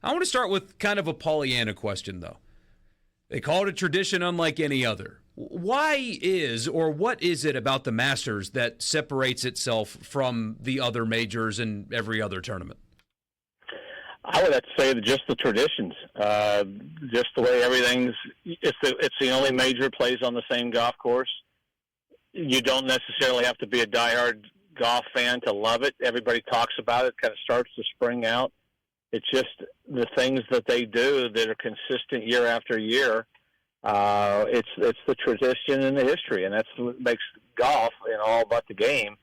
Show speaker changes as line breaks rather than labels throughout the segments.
I want to start with kind of a Pollyanna question, though. They call it a tradition unlike any other. Why is, or what is it about the Masters that separates itself from the other majors and every other tournament?
I would have to say just the traditions, just the way it's the only major plays on the same golf course. You don't necessarily have to be a diehard golf fan to love it. Everybody talks about it, kind of starts to spring out. It's just the things that they do that are consistent year after year. It's the tradition and the history, and that's what makes golf all about the game.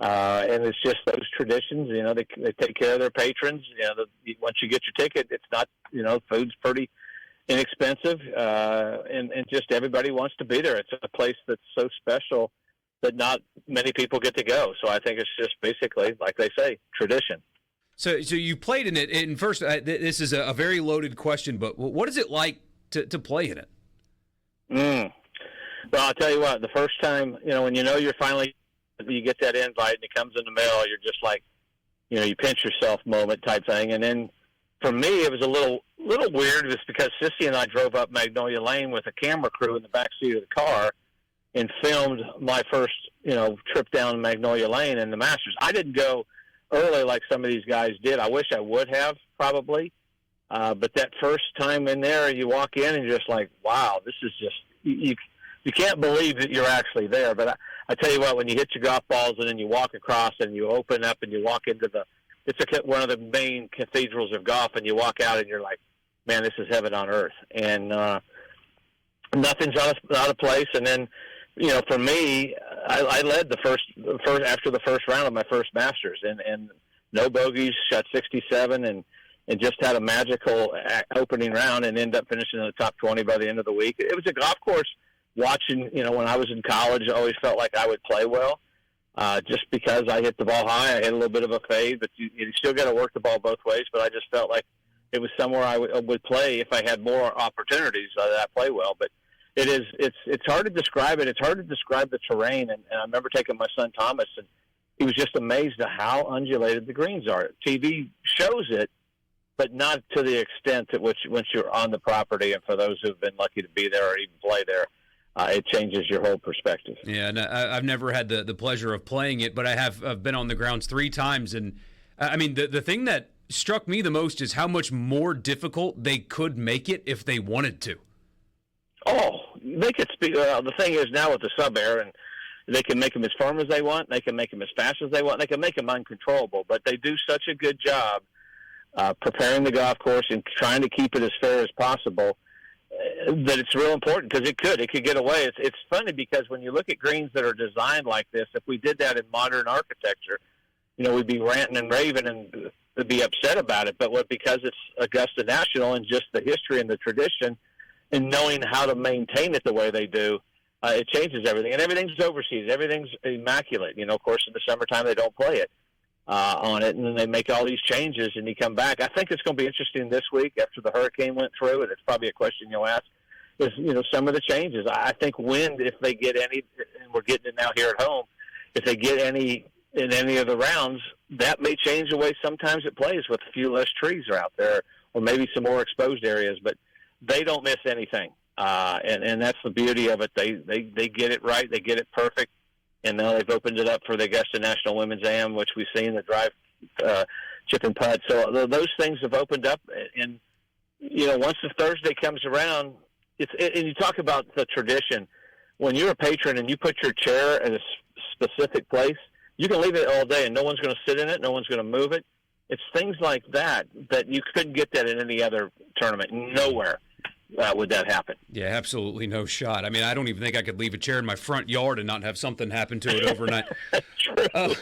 And it's just those traditions. They take care of their patrons. Once you get your ticket, it's not. Food's pretty inexpensive, and just everybody wants to be there. It's a place that's so special that not many people get to go. So I think it's just basically, like they say, tradition.
So you played in it. And first, this is a very loaded question, but what is it like to play in it?
Well, I'll tell you what. The first time, when you're finally, you get that invite and it comes in the mail, you're just like, you pinch yourself moment type thing. And then for me, it was a little weird, just because Sissy and I drove up Magnolia Lane with a camera crew in the back seat of the car and filmed my first, trip down Magnolia Lane in the Masters. I didn't go early like some of these guys did. I wish I would have, probably. But that first time in there, you walk in and you're just like, wow, this is just, you can't believe that you're actually there. But I tell you what, when you hit your golf balls and then you walk across and you open up and you walk into one of the main cathedrals of golf, and you walk out and you're like, man, this is heaven on earth. And nothing's out of place. And then, for me, I led the first after the first round of my first Masters, and no bogeys, shot 67, and just had a magical opening round and ended up finishing in the top 20 by the end of the week. It was a golf course watching, when I was in college, I always felt like I would play well, just because I hit the ball high. I hit a little bit of a fade, but you still got to work the ball both ways. But I just felt like it was somewhere I would play if I had more opportunities that I play well. But it's hard to describe it. It's hard to describe the terrain. And I remember taking my son Thomas, and he was just amazed at how undulated the greens are. TV shows it, but not to the extent at which once you're on the property. And for those who've been lucky to be there or even play there, it changes your whole perspective.
Yeah, and I've never had the pleasure of playing it, but I've been on the grounds 3 times. And, I mean, the thing that struck me the most is how much more difficult they could make it if they wanted to.
Oh, they could speak. The thing is now with the sub-air, and they can make them as firm as they want. They can make them as fast as they want. They can make them uncontrollable. But they do such a good job preparing the golf course and trying to keep it as fair as possible that it's real important, because it could get away. It's funny because when you look at greens that are designed like this, if we did that in modern architecture, we'd be ranting and raving and would be upset about it. But because it's Augusta National and just the history and the tradition, and knowing how to maintain it the way they do, it changes everything. And everything's overseas. Everything's immaculate. Of course, in the summertime they don't play it on it, and then they make all these changes, and you come back. I think it's going to be interesting this week after the hurricane went through, and it's probably a question you'll ask, is, some of the changes. I think wind, if they get any, and we're getting it now here at home, if they get any in any of the rounds, that may change the way sometimes it plays with a few less trees are out there, or maybe some more exposed areas. But they don't miss anything, and that's the beauty of it. They get it right, they get it perfect, and now they've opened it up for the Augusta National Women's Am, which we've seen, the drive, chip and putt. So those things have opened up, and once the Thursday comes around, and you talk about the tradition. When you're a patron and you put your chair at a specific place, you can leave it all day, and no one's going to sit in it, no one's going to move it. It's things like that you couldn't get that in any other tournament. Nowhere would that happen.
Yeah, absolutely no shot. I mean, I don't even think I could leave a chair in my front yard and not have something happen to it overnight.
True.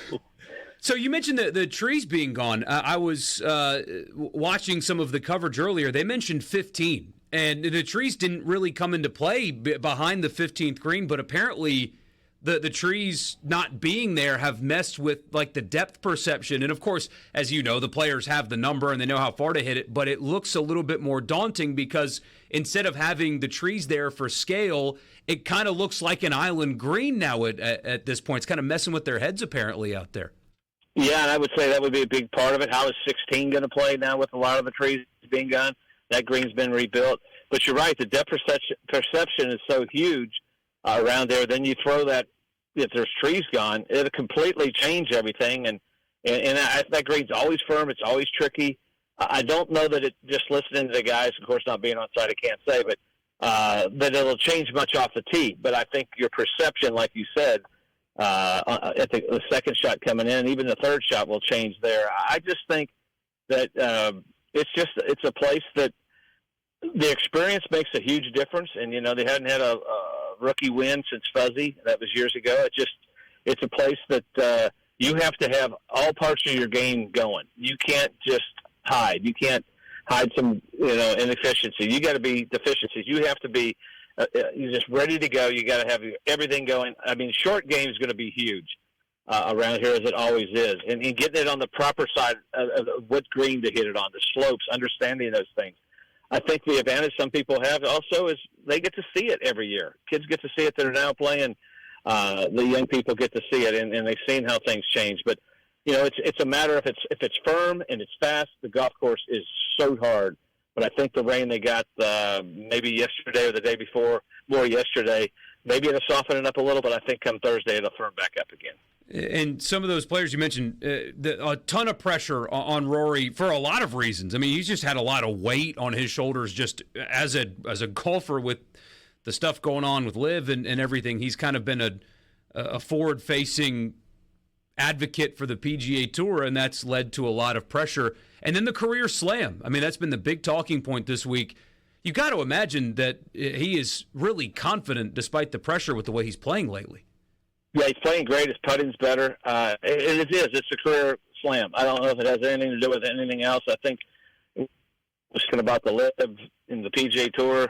So you mentioned the trees being gone. I was watching some of the coverage earlier. They mentioned 15, and the trees didn't really come into play behind the 15th green, but apparently the trees not being there have messed with like the depth perception. And of course, as you know, the players have the number and they know how far to hit it, but it looks a little bit more daunting because instead of having the trees there for scale, it kind of looks like an island green now at this point. It's kind of messing with their heads apparently out there.
Yeah, and I would say that would be a big part of it. How is 16 going to play now with a lot of the trees being gone? That green's been rebuilt. But you're right, the depth perception is so huge around there. Then you throw that, if there's trees gone, it'll completely change everything. And that green's always firm. It's always tricky. I don't know that it, just listening to the guys, of course, not being on site, I can't say, but that it'll change much off the tee. But I think your perception, like you said, at the second shot coming in, even the third shot will change there. I just think that it's a place that the experience makes a huge difference. And, you know, they hadn't had a rookie win since Fuzzy. That was years ago. It's a place that you have to have all parts of your game going. You can't just hide. You can't hide some, inefficiency. You got to be deficiencies. You have to be you're just ready to go. You got to have everything going. I mean, short game is going to be huge around here, as it always is. And getting it on the proper side of what green to hit it on, the slopes, understanding those things. I think the advantage some people have also is they get to see it every year. Kids get to see it that are now playing. The young people get to see it, and they've seen how things change. But, it's a matter if it's firm and it's fast. The golf course is so hard. But I think the rain they got maybe yesterday or the day before, more yesterday, maybe it'll soften it up a little, but I think come Thursday it'll firm back up again.
And some of those players you mentioned, a ton of pressure on Rory for a lot of reasons. I mean, he's just had a lot of weight on his shoulders just as a golfer with the stuff going on with Liv and everything. He's kind of been a forward-facing advocate for the PGA Tour, and that's led to a lot of pressure. And then the career slam. I mean, that's been the big talking point this week. You got to imagine that he is really confident despite the pressure with the way he's playing lately.
Yeah, he's playing great. His putting's better. It is. It's a career slam. I don't know if it has anything to do with anything else. I think it was about the Liv in the PGA Tour.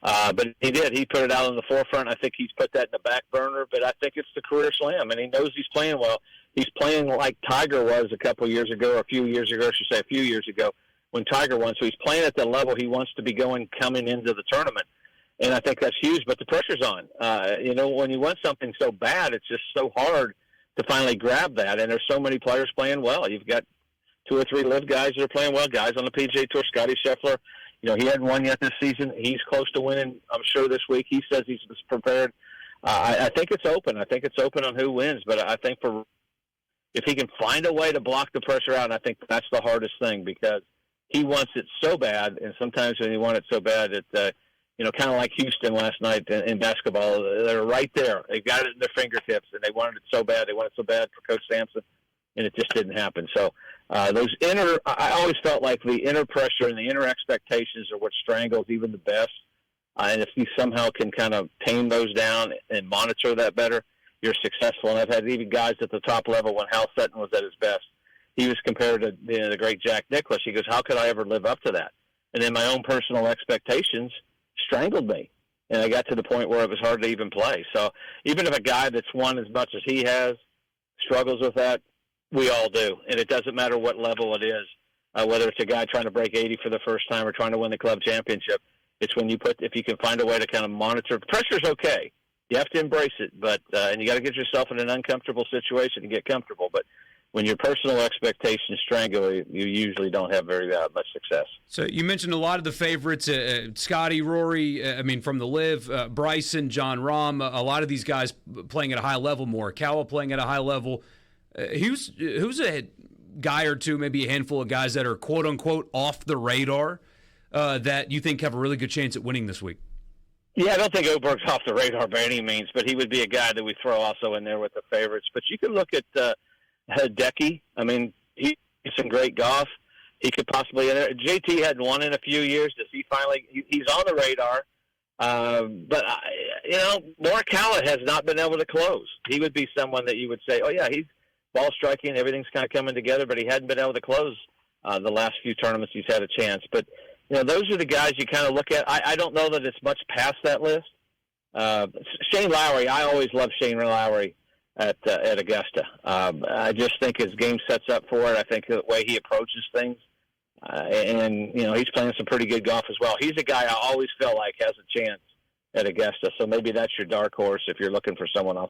But he did. He put it out on the forefront. I think he's put that in the back burner. But I think it's the career slam, and he knows he's playing well. He's playing like Tiger was a couple of years ago, or a few years ago, I should say a few years ago, when Tiger won. So he's playing at the level he wants to be coming into the tournament. And I think that's huge, but the pressure's on. When you want something so bad, it's just so hard to finally grab that. And there's so many players playing well. You've got 2 or 3 Liv guys that are playing well, guys on the PGA Tour. Scotty Scheffler, he hadn't won yet this season. He's close to winning, I'm sure, this week. He says he's prepared. I think it's open. I think it's open on who wins. But I think if he can find a way to block the pressure out, and I think that's the hardest thing because he wants it so bad. And sometimes when you want it so bad, kind of like Houston last night in basketball, they're right there. They got it in their fingertips, and they wanted it so bad. They wanted it so bad for Coach Sampson, and it just didn't happen. So I always felt like the inner pressure and the inner expectations are what strangles even the best. And if you somehow can kind of tame those down and monitor that better, you're successful. And I've had even guys at the top level when Hal Sutton was at his best. He was compared to the great Jack Nicklaus. He goes, how could I ever live up to that? And then my own personal expectations strangled me. And I got to the point where it was hard to even play. So even if a guy that's won as much as he has struggles with that, we all do. And it doesn't matter what level it is, whether it's a guy trying to break 80 for the first time or trying to win the club championship. It's when if you can find a way to kind of monitor. Pressure's okay. You have to embrace it, but and you got to get yourself in an uncomfortable situation to get comfortable. But when your personal expectations strangle you, you usually don't have very much success.
So you mentioned a lot of the favorites, Scotty, Rory, from the Liv, Bryson, John Rahm, a lot of these guys playing at a high level, Morikawa playing at a high level. Who's a guy or two, maybe a handful of guys that are quote-unquote off the radar that you think have a really good chance at winning this week?
Yeah, I don't think Oberg's off the radar by any means, but he would be a guy that we throw also in there with the favorites. But you can look at Hideki. I mean, he's some great golf. He could possibly. JT hadn't won in a few years. Does he finally? He's on the radar. But Morikawa has not been able to close. He would be someone that you would say, oh yeah, he's ball striking. Everything's kind of coming together, but he hadn't been able to close the last few tournaments. He's had a chance, but. Those are the guys you kind of look at. I don't know that it's much past that list. Shane Lowry, I always loved Shane Lowry at Augusta. I just think his game sets up for it. I think the way he approaches things, and he's playing some pretty good golf as well. He's a guy I always felt like has a chance at Augusta. So maybe that's your dark horse if you're looking for someone else.